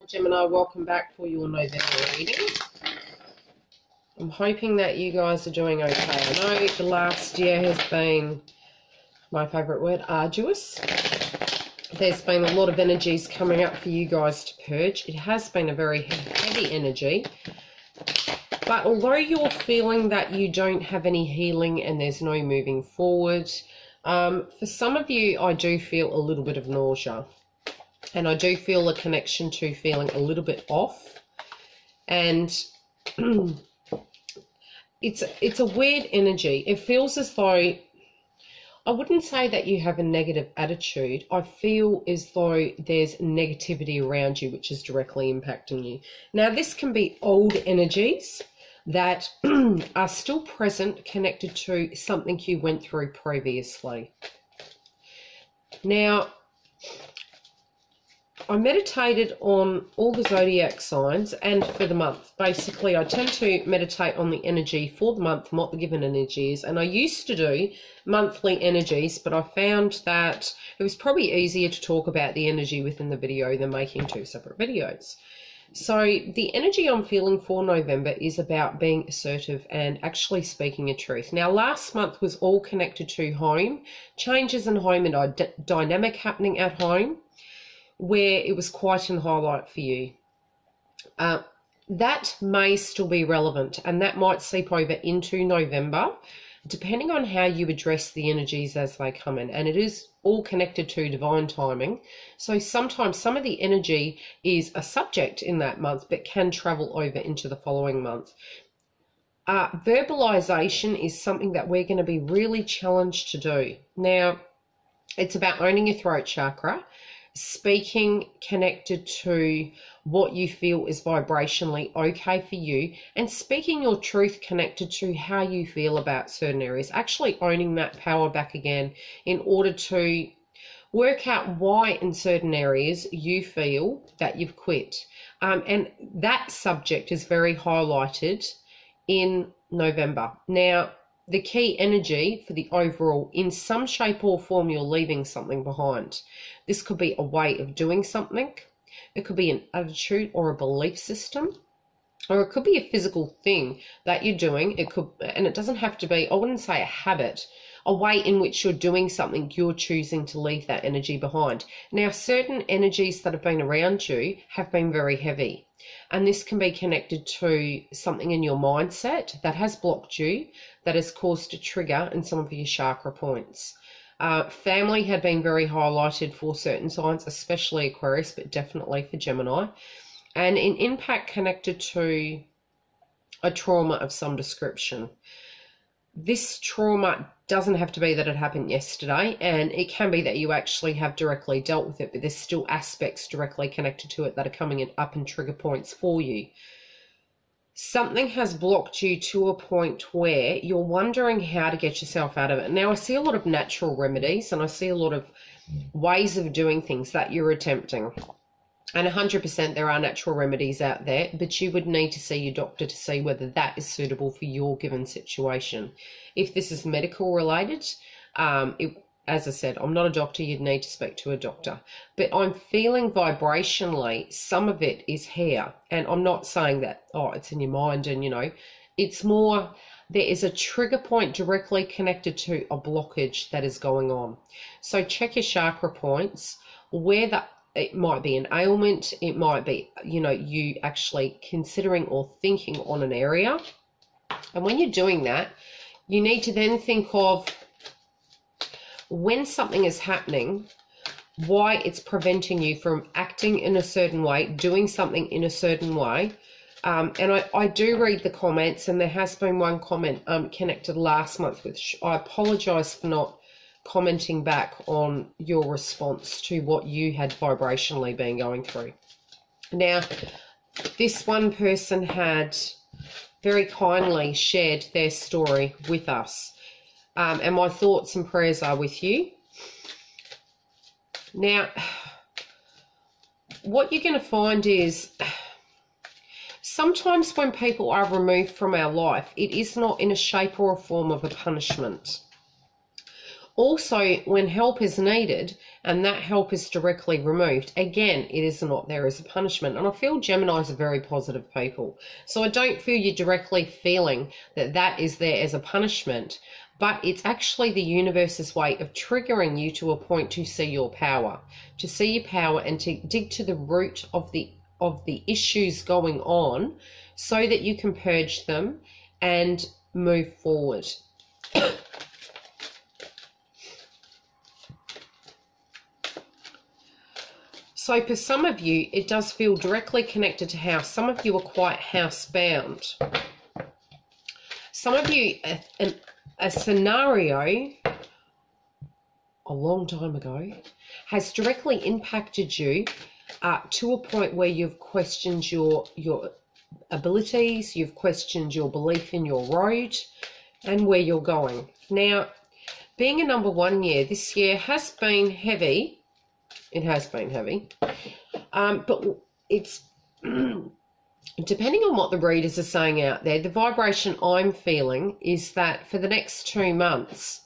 Gemini, welcome back for your November reading. I'm hoping that you guys are doing okay. I know the last year has been, my favourite word, arduous. There's been a lot of energies coming up for you guys to purge. It has been a very heavy energy. But although you're feeling that you don't have any healing and there's no moving forward, for some of you, I do feel a little bit of nausea. And I do feel a connection to feeling a little bit off. And it's a weird energy. It feels as though, I wouldn't say that you have a negative attitude. I feel as though there's negativity around you which is directly impacting you. Now, this can be old energies that are still present, connected to something you went through previously. Now, I meditated on all the zodiac signs and for the month. Basically, I tend to meditate on the energy for the month and what the given energy is. And I used to do monthly energies, but I found that it was probably easier to talk about the energy within the video than making two separate videos. So the energy I'm feeling for November is about being assertive and actually speaking a truth. Now, last month was all connected to home, changes in home and dynamic happening at home, where it was quite in highlight for you. That may still be relevant, and that might seep over into November, depending on how you address the energies as they come in. And it is all connected to divine timing. So sometimes some of the energy is a subject in that month, but can travel over into the following month. Verbalization is something that we're going to be really challenged to do. Now, it's about owning your throat chakra, speaking connected to what you feel is vibrationally okay for you, and speaking your truth connected to how you feel about certain areas, actually owning that power back again in order to work out why in certain areas you feel that you've quit. And that subject is very highlighted in November. Now, the key energy for the overall, in some shape or form, you're leaving something behind. This could be a way of doing something. It could be an attitude or a belief system, or it could be a physical thing that you're doing. It could, and it doesn't have to be, I wouldn't say a habit, a way in which you're doing something, you're choosing to leave that energy behind. Now, certain energies that have been around you have been very heavy. And this can be connected to something in your mindset that has blocked you, that has caused a trigger in some of your chakra points. Family had been very highlighted for certain signs, especially Aquarius, but definitely for Gemini. And an impact connected to a trauma of some description. This trauma doesn't have to be that it happened yesterday, and it can be that you actually have directly dealt with it, but there's still aspects directly connected to it that are coming up in trigger points for you. Something has blocked you to a point where you're wondering how to get yourself out of it. Now, I see a lot of natural remedies, and I see a lot of ways of doing things that you're attempting. And 100% there are natural remedies out there, but you would need to see your doctor to see whether that is suitable for your given situation. If this is medical related, as I said, I'm not a doctor, you'd need to speak to a doctor. But I'm feeling vibrationally, some of it is here. And I'm not saying that, oh, it's in your mind and, you know, it's more, there is a trigger point directly connected to a blockage that is going on. So check your chakra points, where it might be an ailment, it might be, you know, you actually considering or thinking on an area. And when you're doing that, you need to then think of when something is happening, why it's preventing you from acting in a certain way, doing something in a certain way. And I do read the comments, and there has been one comment connected last month, which I apologize for not commenting back on your response to what you had vibrationally been going through. Now, this one person had very kindly shared their story with us, and my thoughts and prayers are with you. Now, what you're going to find is sometimes when people are removed from our life, it is not in a shape or a form of a punishment. Also, when help is needed, and that help is directly removed, again, it is not there as a punishment. And I feel Geminis are very positive people. So I don't feel you're directly feeling that that is there as a punishment, but it's actually the universe's way of triggering you to a point to see your power, and to dig to the root of the issues going on so that you can purge them and move forward. So for some of you, it does feel directly connected to house. Some of you are quite housebound. Some of you, a scenario a long time ago has directly impacted you to a point where you've questioned your abilities, you've questioned your belief in your road and where you're going. Now, being a number 1 year, this year has been heavy. It has been heavy, but it's depending on what the readers are saying out there, the vibration I'm feeling is that for the next 2 months,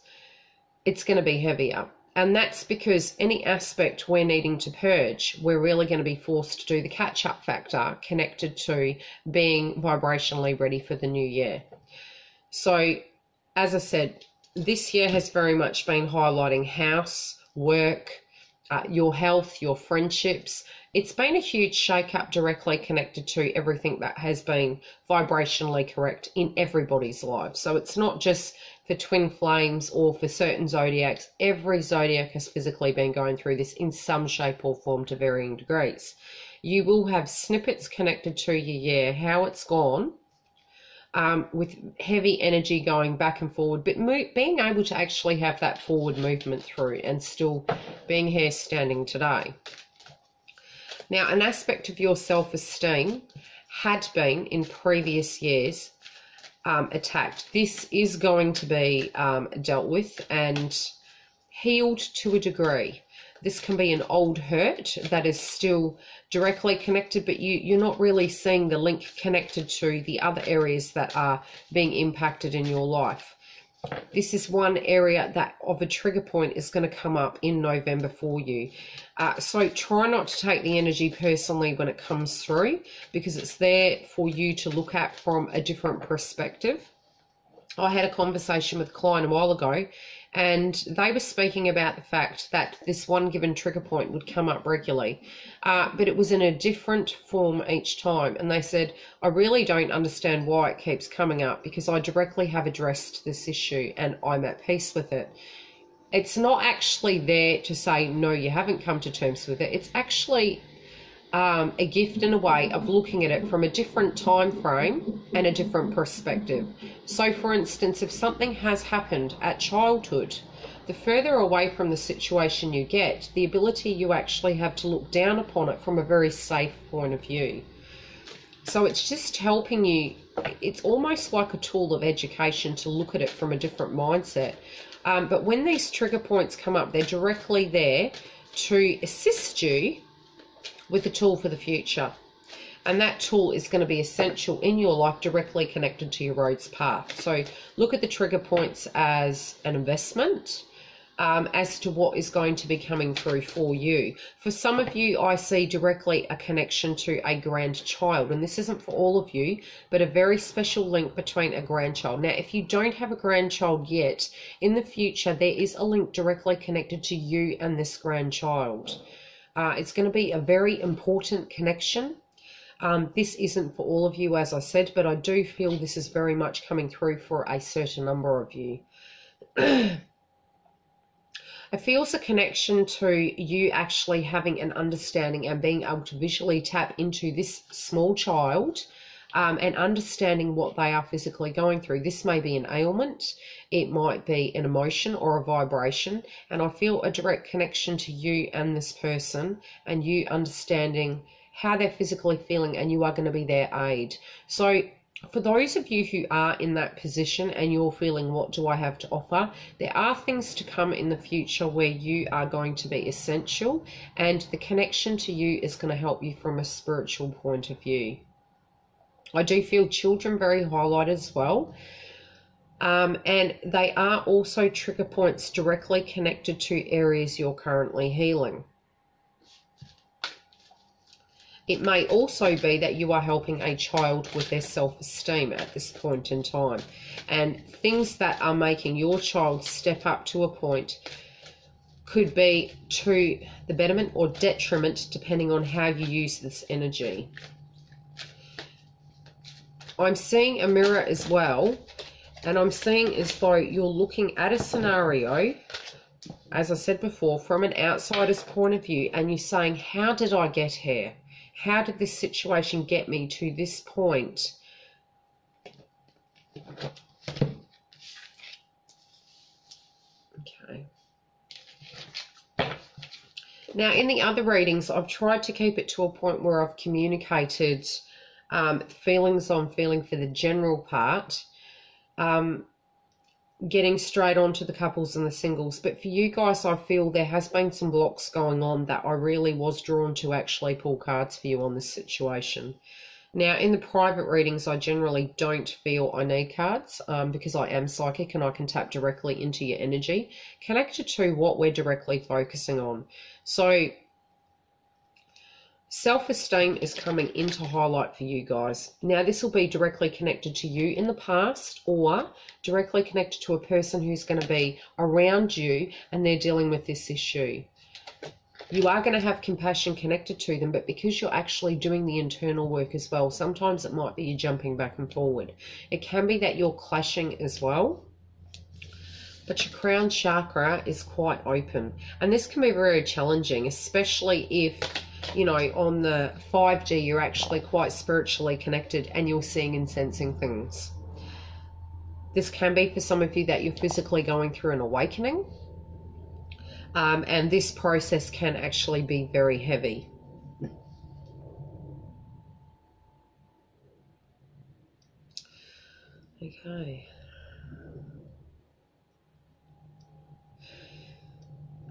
it's going to be heavier. And that's because any aspect we're needing to purge, we're really going to be forced to do the catch-up factor connected to being vibrationally ready for the new year. So, as I said, this year has very much been highlighting house, work, your health, your friendships. It's been a huge shake-up directly connected to everything that has been vibrationally correct in everybody's life. So it's not just for twin flames or for certain zodiacs. Every zodiac has physically been going through this in some shape or form to varying degrees. You will have snippets connected to your year, how it's gone, with heavy energy going back and forward, but being able to actually have that forward movement through and still being here standing today. Now, an aspect of your self-esteem had been in previous years attacked. This is going to be dealt with and healed to a degree. This can be an old hurt that is still directly connected, but you're not really seeing the link connected to the other areas that are being impacted in your life. This is one area that of a trigger point is going to come up in November for you. So try not to take the energy personally when it comes through, because it's there for you to look at from a different perspective. I had a conversation with a client a while ago, and they were speaking about the fact that this one given trigger point would come up regularly, but it was in a different form each time. And they said, I really don't understand why it keeps coming up, because I directly have addressed this issue and I'm at peace with it. It's not actually there to say, no, you haven't come to terms with it. It's actually a gift and a way of looking at it from a different time frame and a different perspective. So for instance, if something has happened at childhood, the further away from the situation you get, the ability you actually have to look down upon it from a very safe point of view. So it's just helping you. It's almost like a tool of education to look at it from a different mindset. But when these trigger points come up, they're directly there to assist you with a tool for the future. And that tool is going to be essential in your life, directly connected to your road's path. So look at the trigger points as an investment, as to what is going to be coming through for you. For some of you, I see directly a connection to a grandchild, and this isn't for all of you, but a very special link between a grandchild. Now, if you don't have a grandchild yet, in the future, there is a link directly connected to you and this grandchild. It's going to be a very important connection. This isn't for all of you, as I said, but I do feel this is very much coming through for a certain number of you. It feels a connection to you actually having an understanding and being able to visually tap into this small child and understanding what they are physically going through. This may be an ailment, it might be an emotion or a vibration, and I feel a direct connection to you and this person, and you understanding how they're physically feeling, and you are going to be their aid. So for those of you who are in that position and you're feeling, what do I have to offer? There are things to come in the future where you are going to be essential, and the connection to you is going to help you from a spiritual point of view. I do feel children very highlighted as well. And they are also trigger points directly connected to areas you're currently healing. It may also be that you are helping a child with their self-esteem at this point in time. And things that are making your child step up to a point could be to the betterment or detriment depending on how you use this energy. I'm seeing a mirror as well, and I'm seeing as though you're looking at a scenario, as I said before, from an outsider's point of view, and you're saying, how did I get here? How did this situation get me to this point? Okay. Now, in the other readings, I've tried to keep it to a point where I've communicated feelings I'm feeling for the general part, getting straight on to the couples and the singles. But for you guys, I feel there has been some blocks going on that I really was drawn to actually pull cards for you on this situation. Now, in the private readings, I generally don't feel I need cards because I am psychic and I can tap directly into your energy, connected to what we're directly focusing on. So self-esteem is coming into highlight for you guys. Now, this will be directly connected to you in the past or directly connected to a person who's going to be around you and they're dealing with this issue. You are going to have compassion connected to them, but because you're actually doing the internal work as well, sometimes it might be you jumping back and forward. It can be that you're clashing as well. But your crown chakra is quite open. And this can be very challenging, especially if, you know, on the 5D, you're actually quite spiritually connected and you're seeing and sensing things. This can be for some of you that you're physically going through an awakening. And this process can actually be very heavy. Okay.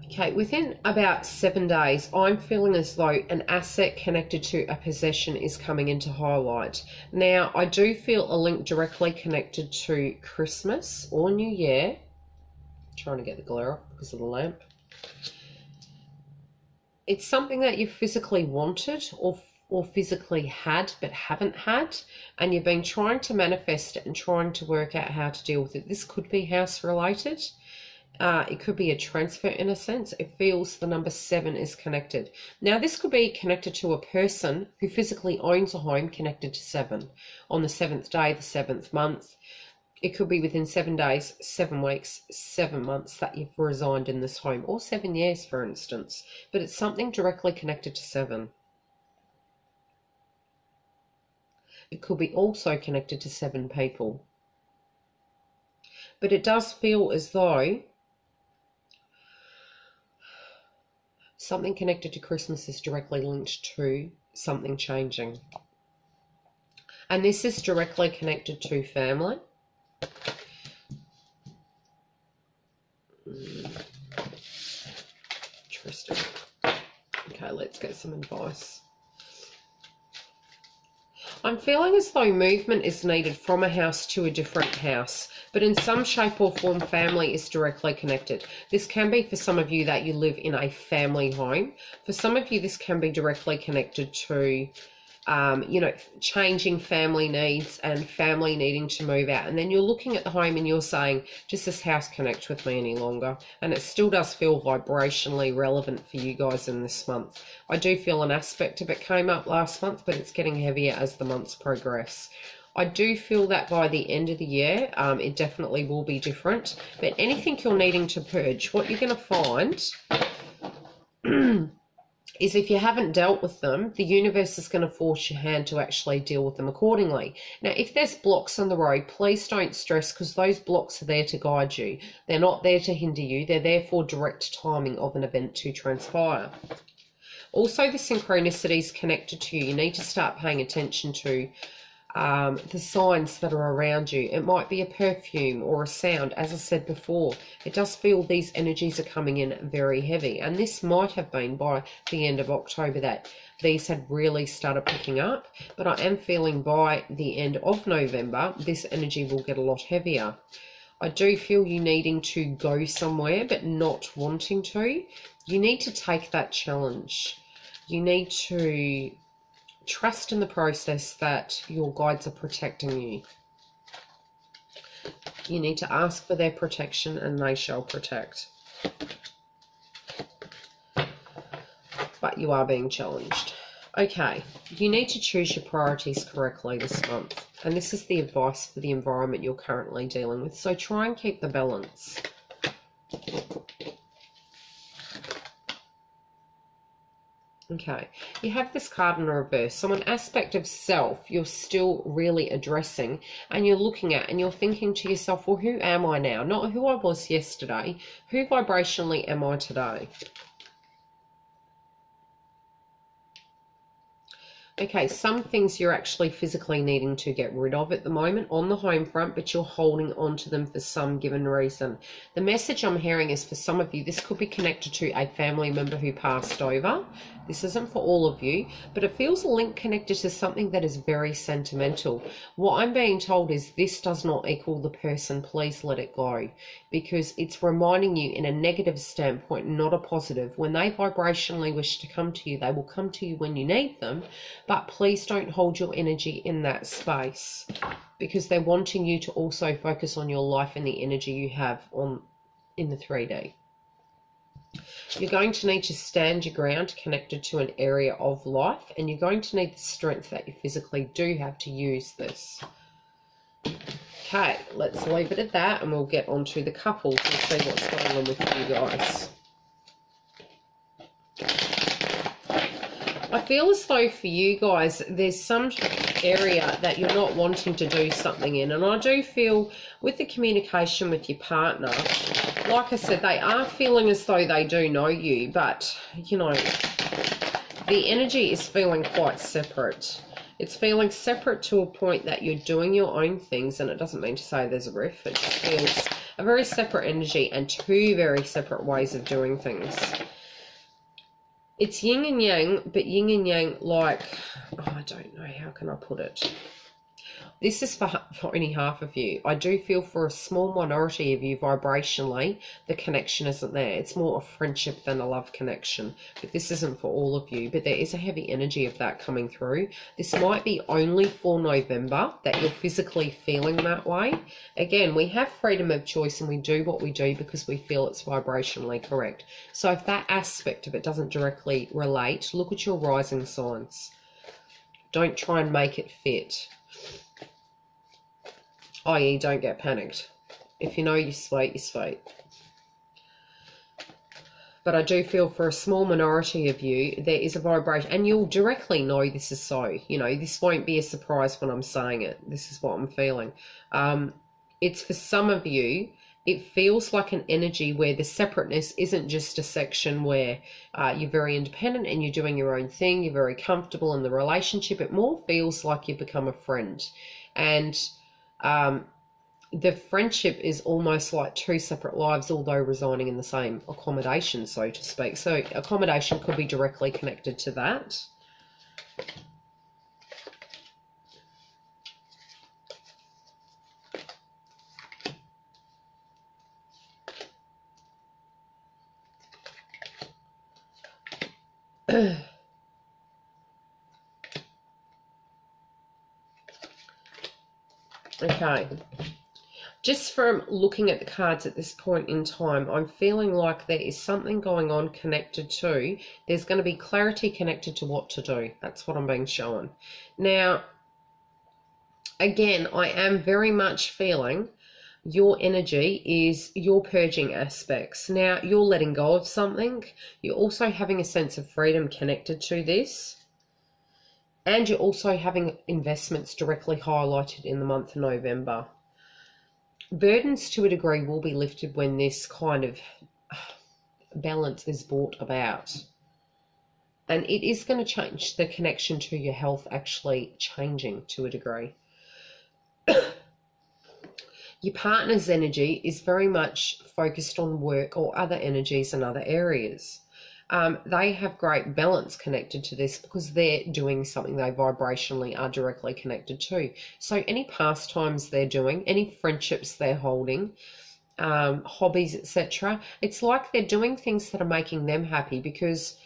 Okay, within about 7 days, I'm feeling as though an asset connected to a possession is coming into highlight. Now, I do feel a link directly connected to Christmas or New Year. I'm trying to get the glare off because of the lamp. It's something that you physically wanted or physically had but haven't had, and you've been trying to manifest it and trying to work out how to deal with it. This could be house related. It could be a transfer in a sense. It feels the number 7 is connected. Now, this could be connected to a person who physically owns a home connected to 7 on the 7th day, the 7th month. It could be within 7 days, 7 weeks, 7 months that you've resigned in this home, or 7 years, for instance. But it's something directly connected to 7. It could be also connected to 7 people. But it does feel as though something connected to Christmas is directly linked to something changing. And this is directly connected to family. Interesting. Okay, let's get some advice. I'm feeling as though movement is needed from a house to a different house, but in some shape or form, family is directly connected. This can be for some of you that you live in a family home. For some of you, this can be directly connected to you know, changing family needs and family needing to move out. And then you're looking at the home and you're saying, does this house connect with me any longer? And it still does feel vibrationally relevant for you guys in this month. I do feel an aspect of it came up last month, but it's getting heavier as the months progress. I do feel that by the end of the year, it definitely will be different. But anything you're needing to purge, what you're going to find is if you haven't dealt with them, the universe is going to force your hand to actually deal with them accordingly. Now, if there's blocks on the road, please don't stress, because those blocks are there to guide you. They're not there to hinder you. They're there for direct timing of an event to transpire. Also, the synchronicities connected to you. You need to start paying attention to the signs that are around you. It might be a perfume or a sound. As I said before, it does feel these energies are coming in very heavy, and this might have been by the end of October that these had really started picking up, but I am feeling by the end of November this energy will get a lot heavier. I do feel you needing to go somewhere but not wanting to. You need to take that challenge. You need to trust in the process that your guides are protecting you. You need to ask for their protection and they shall protect. But you are being challenged. Okay, you need to choose your priorities correctly this month. And this is the advice for the environment you're currently dealing with. So try and keep the balance. Okay, you have this card in reverse. So an aspect of self you're still really addressing and you're looking at and you're thinking to yourself, well, who am I now? Not who I was yesterday. Who vibrationally am I today? Okay, some things you're actually physically needing to get rid of at the moment on the home front, but you're holding on to them for some given reason. The message I'm hearing is for some of you, this could be connected to a family member who passed over. This isn't for all of you, but it feels a link connected to something that is very sentimental. What I'm being told is this does not equal the person. Please let it go, because it's reminding you in a negative standpoint, not a positive. When they vibrationally wish to come to you, they will come to you when you need them. But please don't hold your energy in that space, because they're wanting you to also focus on your life and the energy you have in the 3D. You're going to need to stand your ground connected to an area of life, and you're going to need the strength that you physically do have to use this. Okay, let's leave it at that and we'll get on to the couples and see what's going on with you guys. I feel as though for you guys, there's some area that you're not wanting to do something in. And I do feel with the communication with your partner, like I said, they are feeling as though they do know you. But, you know, the energy is feeling quite separate. It's feeling separate to a point that you're doing your own things. And it doesn't mean to say there's a rift. It just feels a very separate energy and two very separate ways of doing things. It's yin and yang, but yin and yang like, oh, I don't know, how can I put it? This is for only half of you. I do feel for a small minority of you vibrationally, the connection isn't there. It's more a friendship than a love connection. But this isn't for all of you. But there is a heavy energy of that coming through. This might be only for November that you're physically feeling that way. Again, we have freedom of choice and we do what we do because we feel it's vibrationally correct. So if that aspect of it doesn't directly relate, look at your rising signs. Don't try and make it fit. I.e., don't get panicked. If you know you're sweet, you're sweet. But I do feel for a small minority of you, there is a vibration, and you'll directly know this is so. You know, this won't be a surprise when I'm saying it. This is what I'm feeling. It's for some of you, it feels like an energy where the separateness isn't just a section where you're very independent and you're doing your own thing, you're very comfortable in the relationship. It more feels like you've become a friend. And the friendship is almost like two separate lives, although residing in the same accommodation, so to speak. So accommodation could be directly connected to that. Okay, just from looking at the cards at this point in time, I'm feeling like there is something going on connected to, there's going to be clarity connected to what to do. That's what I'm being shown. Now, again, I am very much feeling your energy is you're purging aspects. Now, you're letting go of something. You're also having a sense of freedom connected to this. And you're also having investments directly highlighted in the month of November. Burdens to a degree will be lifted when this kind of balance is brought about. And it is going to change the connection to your health, actually changing to a degree. Your partner's energy is very much focused on work or other energies in other areas. they have great balance connected to this because they're doing something they vibrationally are directly connected to. So any pastimes they're doing, any friendships they're holding, hobbies, etc., it's like they're doing things that are making them happy because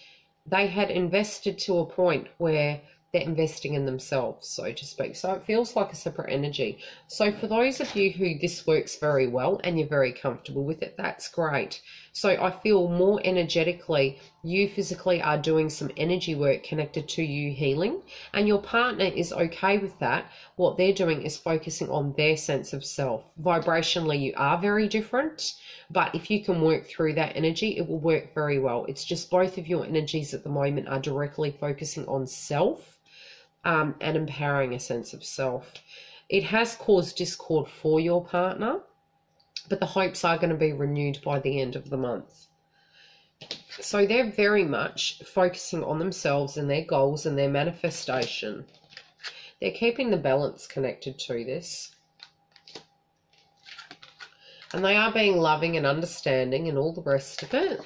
they had invested to a point where they're investing in themselves, so to speak. So it feels like a separate energy. So for those of you who this works very well and you're very comfortable with it, that's great. So I feel more energetically, you physically are doing some energy work connected to you healing, and your partner is okay with that. What they're doing is focusing on their sense of self. Vibrationally, you are very different, but if you can work through that energy, it will work very well. It's just both of your energies at the moment are directly focusing on self. And empowering a sense of self. It has caused discord for your partner, but the hopes are going to be renewed by the end of the month. So they're very much focusing on themselves and their goals and their manifestation. They're keeping the balance connected to this. And they are being loving and understanding and all the rest of it.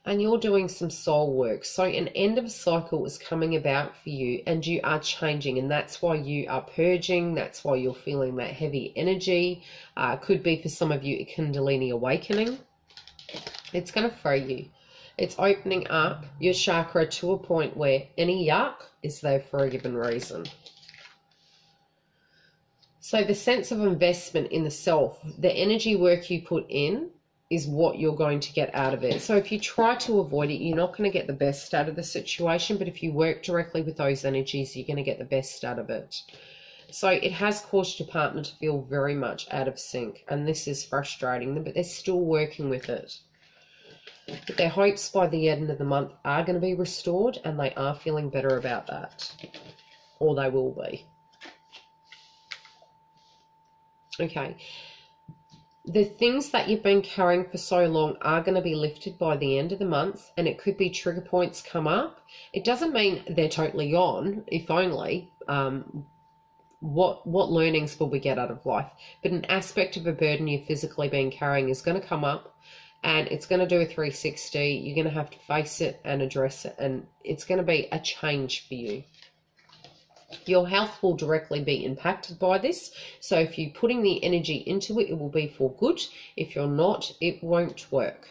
And you're doing some soul work. So an end of a cycle is coming about for you and you are changing, and that's why you are purging. That's why you're feeling that heavy energy. Could be for some of you a Kundalini awakening. It's going to free you. It's opening up your chakra to a point where any yuck is there for a given reason. So the sense of investment in the self, the energy work you put in, is what you're going to get out of it. So if you try to avoid it, you're not going to get the best out of the situation, but if you work directly with those energies, you're going to get the best out of it. So it has caused your partner to feel very much out of sync, and this is frustrating them, but they're still working with it. But their hopes by the end of the month are going to be restored, and they are feeling better about that, or they will be. Okay. The things that you've been carrying for so long are going to be lifted by the end of the month, and it could be trigger points come up. It doesn't mean they're totally gone, if only. What learnings will we get out of life? But an aspect of a burden you've physically been carrying is going to come up, and it's going to do a 360. You're going to have to face it and address it, and it's going to be a change for you. Your health will directly be impacted by this. So if you're putting the energy into it, it will be for good. If you're not, it won't work.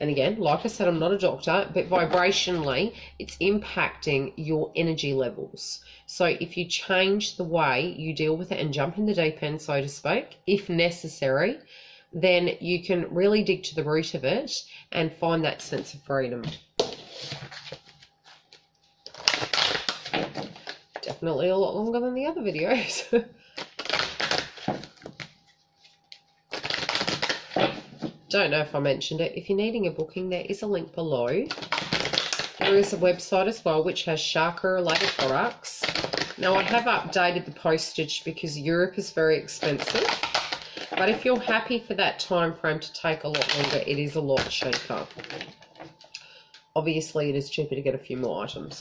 And again, like I said, I'm not a doctor, but vibrationally, it's impacting your energy levels. So if you change the way you deal with it and jump in the deep end, so to speak, if necessary, then you can really dig to the root of it and find that sense of freedom. Definitely a lot longer than the other videos. Don't know if I mentioned it. If you're needing a booking, there is a link below. There is a website as well which has chakra related products. Now I have updated the postage because Europe is very expensive. But if you're happy for that time frame to take a lot longer, it is a lot cheaper. Obviously it is cheaper to get a few more items.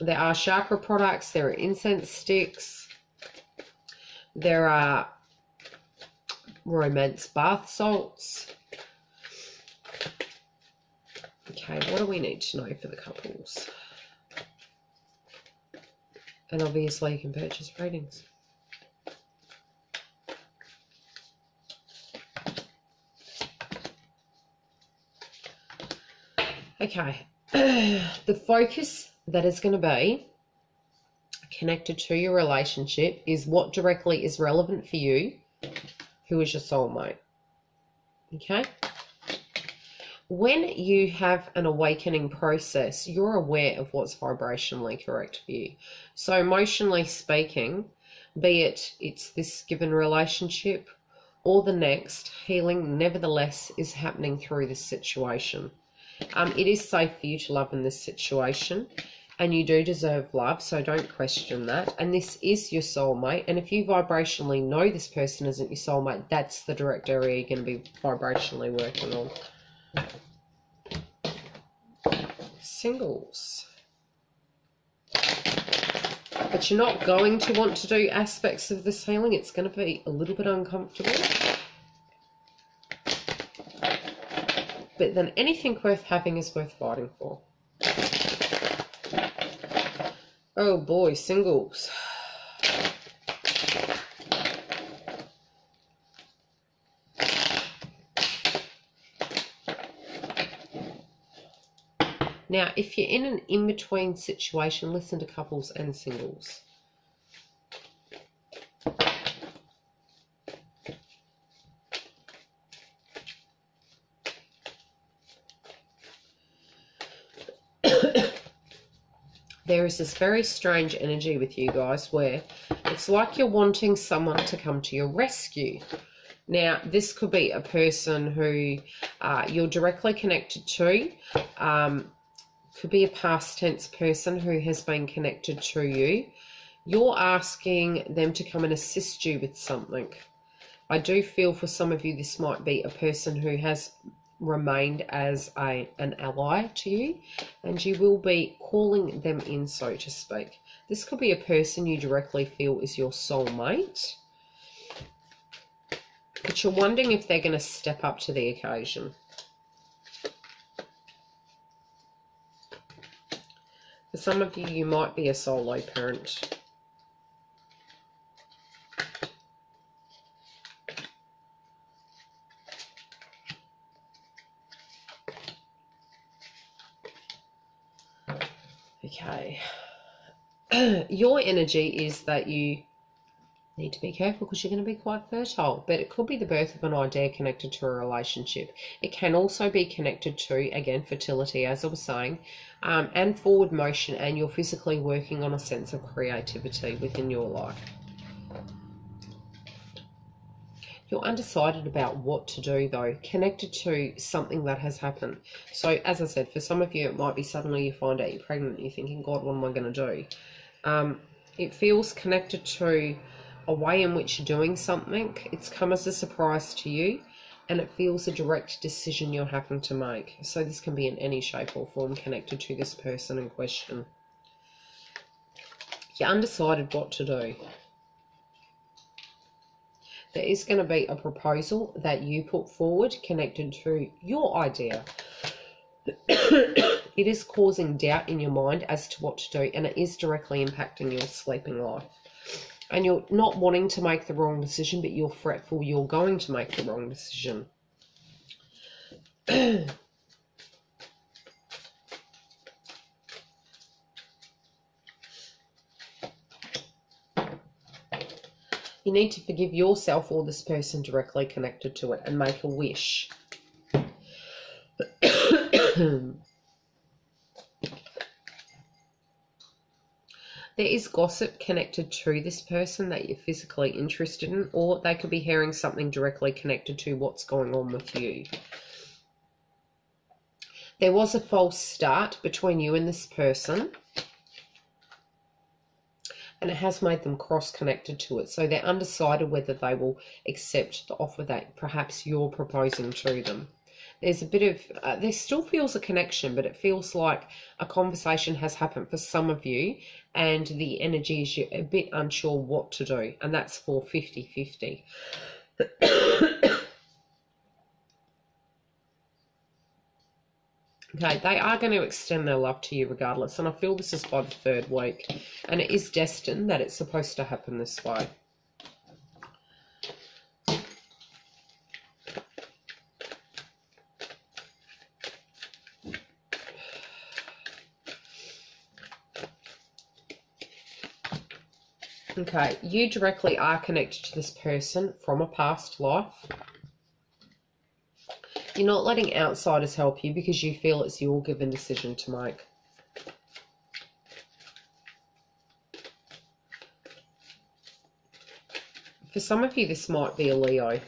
There are chakra products, there are incense sticks, there are romance bath salts. Okay, what do we need to know for the couples? And obviously you can purchase readings. Okay, the focus that is going to be connected to your relationship is what directly is relevant for you, who is your soulmate. Okay? When you have an awakening process, you're aware of what's vibrationally correct for you. So emotionally speaking, be it it's this given relationship or the next, healing nevertheless is happening through this situation. It is safe for you to love in this situation, and you do deserve love, so don't question that. And this is your soulmate, and if you vibrationally know this person isn't your soulmate, that's the direct area you're going to be vibrationally working on. Singles. But you're not going to want to do aspects of this healing. It's going to be a little bit uncomfortable. but then anything worth having is worth fighting for. Oh boy, singles. Now, if you're in an in-between situation, listen to couples and singles. There is this very strange energy with you guys where it's like you're wanting someone to come to your rescue. Now, this could be a person who you're directly connected to. Could be a past tense person who has been connected to you. You're asking them to come and assist you with something. I do feel for some of you this might be a person who has remained as an ally to you, and you will be calling them in, so to speak. This could be a person you directly feel is your soulmate, but you're wondering if they're going to step up to the occasion. For some of you, you might be a solo parent. Okay. Your energy is that you need to be careful because you're going to be quite fertile, but it could be the birth of an idea connected to a relationship. It can also be connected to, again, fertility, as I was saying, and forward motion, and you're physically working on a sense of creativity within your life. You're undecided about what to do, though, connected to something that has happened. So, as I said, for some of you, it might be suddenly you find out you're pregnant and you're thinking, God, what am I going to do? It feels connected to a way in which you're doing something. It's come as a surprise to you, and it feels a direct decision you're having to make. So this can be in any shape or form connected to this person in question. You're undecided what to do. There is going to be a proposal that you put forward connected to your idea. It is causing doubt in your mind as to what to do, and it is directly impacting your sleeping life. And you're not wanting to make the wrong decision, but you're fretful you're going to make the wrong decision. You need to forgive yourself or this person directly connected to it and make a wish. There is gossip connected to this person that you're physically interested in, or they could be hearing something directly connected to what's going on with you. There was a false start between you and this person, and it has made them cross-connected to it. So they're undecided whether they will accept the offer that perhaps you're proposing to them. There's a bit of, there still feels a connection, but it feels like a conversation has happened for some of you, and the energy is you're a bit unsure what to do, and that's for 50-50. Okay, they are going to extend their love to you regardless, and I feel this is by the 3rd week, and it is destined that it's supposed to happen this way. Okay, you directly are connected to this person from a past life. You're not letting outsiders help you because you feel it's your given decision to make. For some of you, this might be a Leo.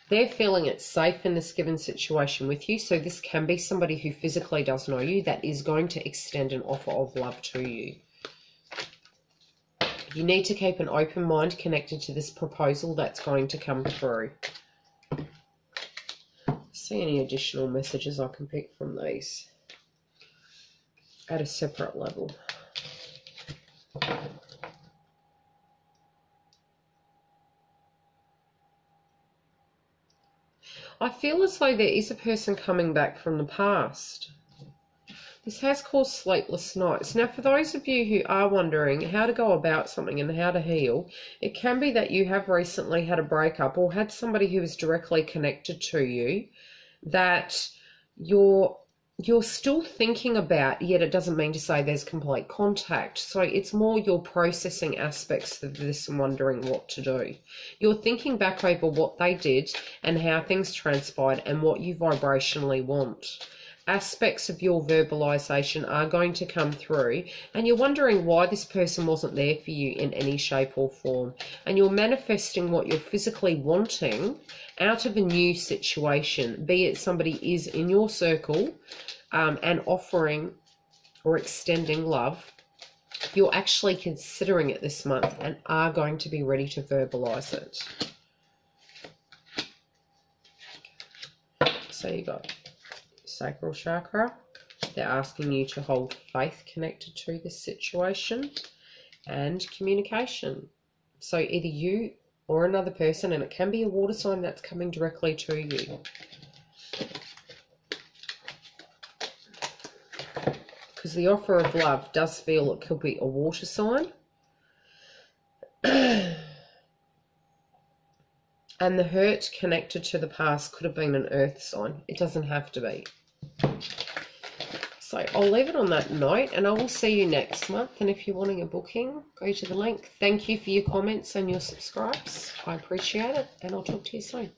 They're feeling it's safe in this given situation with you, so this can be somebody who physically does know you that is going to extend an offer of love to you. You need to keep an open mind connected to this proposal that's going to come through. See any additional messages I can pick from these at a separate level. I feel as though there is a person coming back from the past. This has caused sleepless nights. Now, for those of you who are wondering how to go about something and how to heal, it can be that you have recently had a breakup or had somebody who is directly connected to you that you're still thinking about, yet it doesn't mean to say there's complete contact. So it's more your processing aspects of this and wondering what to do. You're thinking back over what they did and how things transpired and what you vibrationally want. Aspects of your verbalization are going to come through, and you're wondering why this person wasn't there for you in any shape or form, and you're manifesting what you're physically wanting out of a new situation, be it somebody is in your circle and offering or extending love. You're actually considering it this month and are going to be ready to verbalize it. So you got sacral chakra. They're asking you to hold faith connected to this situation, and communication. So either you or another person, and it can be a water sign that's coming directly to you. Because the offer of love does feel it could be a water sign. And the hurt connected to the past could have been an earth sign. It doesn't have to be. So I'll leave it on that note, and I will see you next month. And if you're wanting a booking, go to the link. Thank you for your comments and your subscribes. I appreciate it, and I'll talk to you soon.